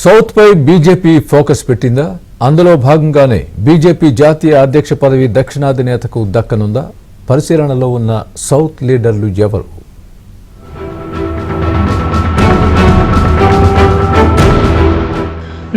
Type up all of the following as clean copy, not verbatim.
South పై BJP focus పెట్టిందా? అందులో భాగంగానే బీజేపీ జాతీయ అధ్యక్ష పదవి దక్షిణాది నేతకు దక్కనుందా? పరిశీలనలో ఉన్న సౌత్ లీడర్లు ఎవరు?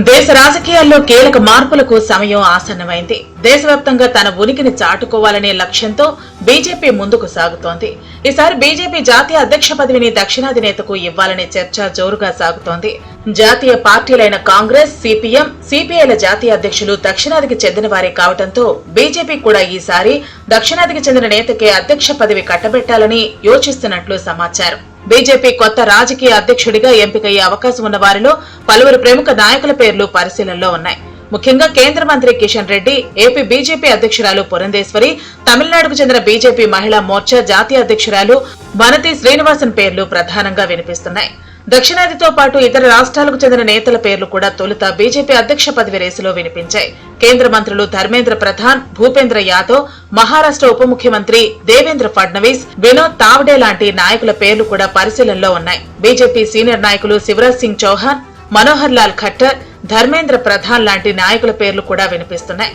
దేశ రాజకీయాల్లో కీలక మార్పులకు సమయం ఆసన్నమైంది. దేశవ్యాప్తంగా తన ఉనికిని చాటుకోవాలనే లక్ష్యంతో బీజేపీ ముందుకు సాగుతోంది. ఈసారి బీజేపీ జాతీయ అధ్యక్ష పదవిని దక్షిణాది నేతకు ఇవ్వాలనే చర్చ జోరుగా సాగుతోంది. జాతీయ పార్టీలైన కాంగ్రెస్, సిపిఎం, సిపిఐల జాతీయ అధ్యక్షులు దక్షిణాదికి చెందిన వారే కావడంతో బీజేపీ కూడా ఈసారి దక్షిణాదికి చెందిన నేతకే అధ్యక్ష పదవి కట్టబెట్టాలని యోచిస్తున్నట్లు సమాచారం. బీజేపీ కొత్త రాజకీయ అధ్యక్షుడిగా ఎంపికయ్యే అవకాశం ఉన్న వారిలో పలువురు ప్రముఖ నాయకుల పేర్లు పరిశీలనలో ఉన్నాయి. ముఖ్యంగా కేంద్ర మంత్రి కిషన్ రెడ్డి, ఏపీ బీజేపీ అధ్యక్షురాలు పురంధేశ్వరి, తమిళనాడుకు చెందిన బీజేపీ మహిళా మోర్చా జాతీయ అధ్యక్షురాలు వనతి శ్రీనివాసన్ పేర్లు ప్రధానంగా వినిపిస్తున్నాయి. దక్షిణాదితో పాటు ఇతర రాష్ట్రాలకు చెందిన నేతల పేర్లు కూడా తొలుత బీజేపీ అధ్యక్ష పదవి రేసులో వినిపించాయి. కేంద్ర మంత్రులు ధర్మేంద్ర ప్రధాన్, భూపేంద్ర యాదవ్, మహారాష్ట్ర ఉప ముఖ్యమంత్రి దేవేంద్ర ఫడ్నవీస్, వినోద్ తావ్డే లాంటి నాయకుల పేర్లు కూడా పరిశీలనలో ఉన్నాయి. బీజేపీ సీనియర్ నాయకులు శివరాజ్ సింగ్ చౌహాన్, మనోహర్ లాల్ ఖట్టర్, ధర్మేంద్ర ప్రధాన్ లాంటి నాయకుల పేర్లు కూడా వినిపిస్తున్నాయి.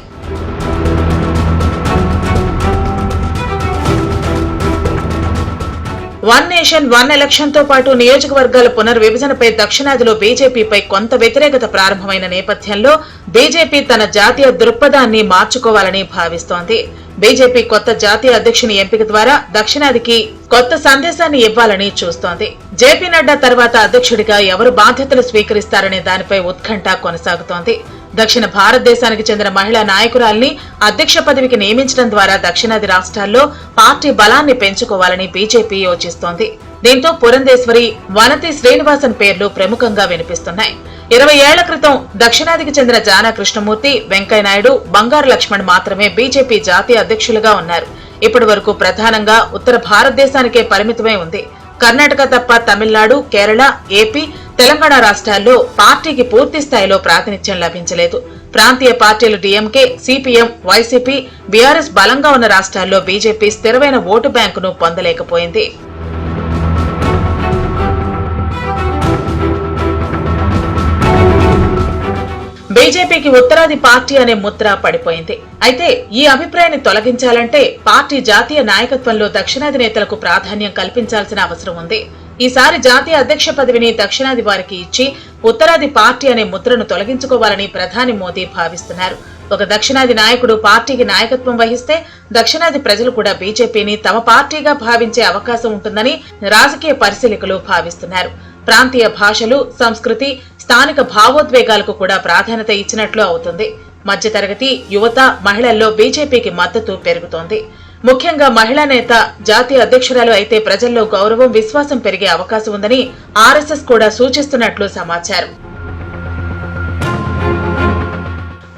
వన్ నేషన్ వన్ ఎలక్షన్ తో పాటు నియోజకవర్గాల పునర్విభజనపై దక్షిణాదిలో బీజేపీపై కొంత వ్యతిరేకత ప్రారంభమైన నేపథ్యంలో బీజేపీ తన జాతీయ దృక్పథాన్ని మార్చుకోవాలని భావిస్తోంది. బీజేపీ కొత్త జాతీయ అధ్యక్షుని ఎంపిక ద్వారా దక్షిణాదికి కొత్త సందేశాన్ని ఇవ్వాలని చూస్తోంది. జేపీ నడ్డా తర్వాత అధ్యక్షుడిగా ఎవరు బాధ్యతలు స్వీకరిస్తారనే దానిపై ఉత్కంఠ కొనసాగుతోంది. దక్షిణ భారతదేశానికి చెందిన మహిళా నాయకురాల్ని అధ్యక్ష పదవికి నియమించడం ద్వారా దక్షిణాది రాష్ట్రాల్లో పార్టీ బలాన్ని పెంచుకోవాలని బీజేపీ యోచిస్తోంది. దీంతో పురంధేశ్వరి, వనతి శ్రీనివాసన్ పేర్లు ప్రముఖంగా వినిపిస్తున్నాయి. 20 ఏళ్ల క్రితం దక్షిణాదికి చెందిన జానా కృష్ణమూర్తి, వెంకయ్యనాయుడు, బంగారు లక్ష్మణ్ మాత్రమే బీజేపీ జాతీయ అధ్యక్షులుగా ఉన్నారు. ఇప్పటి వరకు ప్రధానంగా ఉత్తర భారతదేశానికే పరిమితమై ఉంది. కర్ణాటక తప్ప తమిళనాడు, కేరళ, ఏపీ, తెలంగాణ రాష్ట్రాల్లో పార్టీకి పూర్తి స్థాయిలో ప్రాతినిధ్యం లభించలేదు. ప్రాంతీయ పార్టీలు డీఎంకే, సిపిఎం, వైసీపీ, బీఆర్ఎస్ బలంగా ఉన్న రాష్ట్రాల్లో బీజేపీ స్థిరమైన ఓటు బ్యాంకును పొందలేకపోయింది. బీజేపీకి ఉత్తరాది పార్టీ అనే ముద్ర పడిపోయింది. అయితే ఈ అభిప్రాయాన్ని తొలగించాలంటే పార్టీ జాతీయ నాయకత్వంలో దక్షిణాది నేతలకు ప్రాధాన్యం కల్పించాల్సిన అవసరం ఉంది. ఈసారి జాతీయ అధ్యక్ష పదవిని దక్షిణాది వారికి ఇచ్చి ఉత్తరాది పార్టీ అనే ముద్రను తొలగించుకోవాలని ప్రధాని మోదీ భావిస్తున్నారు. ఒక దక్షిణాది నాయకుడు పార్టీకి నాయకత్వం వహిస్తే దక్షిణాది ప్రజలు కూడా బీజేపీని తమ పార్టీగా భావించే అవకాశం ఉంటుందని రాజకీయ పరిశీలకులు భావిస్తున్నారు. ప్రాంతీయ భాషలు, సంస్కృతి, స్థానిక భావోద్వేగాలకు కూడా ప్రాధాన్యత ఇచ్చినట్లు అవుతుంది. మధ్యతరగతి, యువత, మహిళల్లో బీజేపీకి మద్దతు పెరుగుతోంది. ముఖ్యంగా మహిళా నేత జాతీయ అధ్యక్షురాలు అయితే ప్రజల్లో గౌరవం, విశ్వాసం పెరిగే అవకాశం ఉందని ఆర్ఎస్ఎస్ కూడా సూచిస్తున్నట్లు సమాచారం.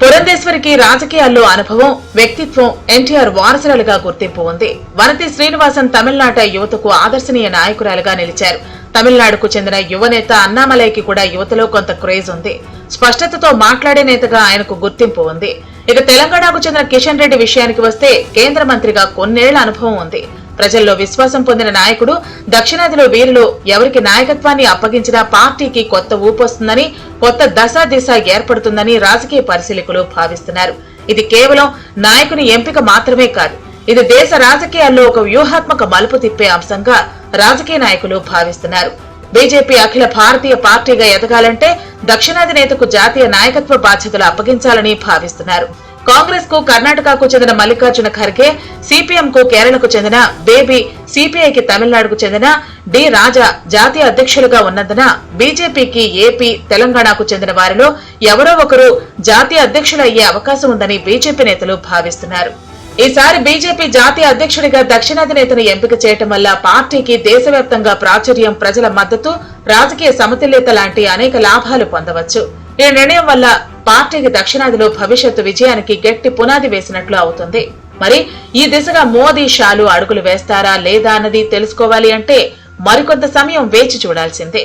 పురంధేశ్వరికి రాజకీయాల్లో అనుభవం, వ్యక్తిత్వం, ఎన్టీఆర్ వారసురాలుగా గుర్తింపు ఉంది. వనతి శ్రీనివాసన్ తమిళనాట యువతకు ఆదర్శనీయ నాయకురాలుగా నిలిచారు. తమిళనాడుకు చెందిన యువనేత అన్నామలైకి కూడా యువతలో కొంత క్రేజ్ ఉంది. స్పష్టతతో మాట్లాడే నేతగా ఆయనకు గుర్తింపు ఉంది. ఇక తెలంగాణకు చెందిన కిషన్ రెడ్డి విషయానికి వస్తే కేంద్ర మంత్రిగా కొన్నేళ్ల అనుభవం ఉంది. ప్రజల్లో విశ్వాసం పొందిన నాయకుడు. దక్షిణాదిలో వీరిలో ఎవరికి నాయకత్వాన్ని అప్పగించినా పార్టీకి కొత్త ఊపొస్తుందని, కొత్త దశ దిశ ఏర్పడుతుందని రాజకీయ పరిశీలకులు భావిస్తున్నారు. ఇది కేవలం నాయకుని ఎంపిక మాత్రమే కాదు, ఇది దేశ రాజకీయాల్లో ఒక వ్యూహాత్మక మలుపు తిప్పే అంశంగా రాజకీయ నాయకులు భావిస్తున్నారు. బీజేపీ అఖిల భారతీయ పార్టీగా ఎదగాలంటే దక్షిణాది నేతకు జాతీయ నాయకత్వ బాధ్యతలు అప్పగించాలని భావిస్తున్నారు. కాంగ్రెస్ కు కర్ణాటకకు చెందిన మల్లికార్జున ఖర్గే, సిపిఎం కు కేరళకు చెందిన బేబీ, సిపిఐకి తమిళనాడుకు చెందిన డి రాజా జాతీయ అధ్యక్షులుగా ఉన్నందున బీజేపీకి ఏపీ, తెలంగాణకు చెందిన వారిలో ఎవరో ఒకరు జాతీయ అధ్యక్షులు అయ్యే అవకాశం ఉందని బీజేపీ నేతలు భావిస్తున్నారు. ఈసారి బీజేపీ జాతీయ అధ్యక్షుడిగా దక్షిణాది నేతను ఎంపిక చేయటం వల్ల పార్టీకి దేశవ్యాప్తంగా ప్రాచుర్యం, ప్రజల మద్దతు, రాజకీయ సమతుల్యత లాంటి అనేక లాభాలు పొందవచ్చు. ఈ నిర్ణయం వల్ల పార్టీకి దక్షిణాదిలో భవిష్యత్తు విజయానికి గట్టి పునాది వేసినట్లు అవుతుంది. మరి ఈ దిశగా మోదీ, షాలు అడుగులు వేస్తారా లేదా అన్నది తెలుసుకోవాలి అంటే మరికొంత సమయం వేచి చూడాల్సిందే.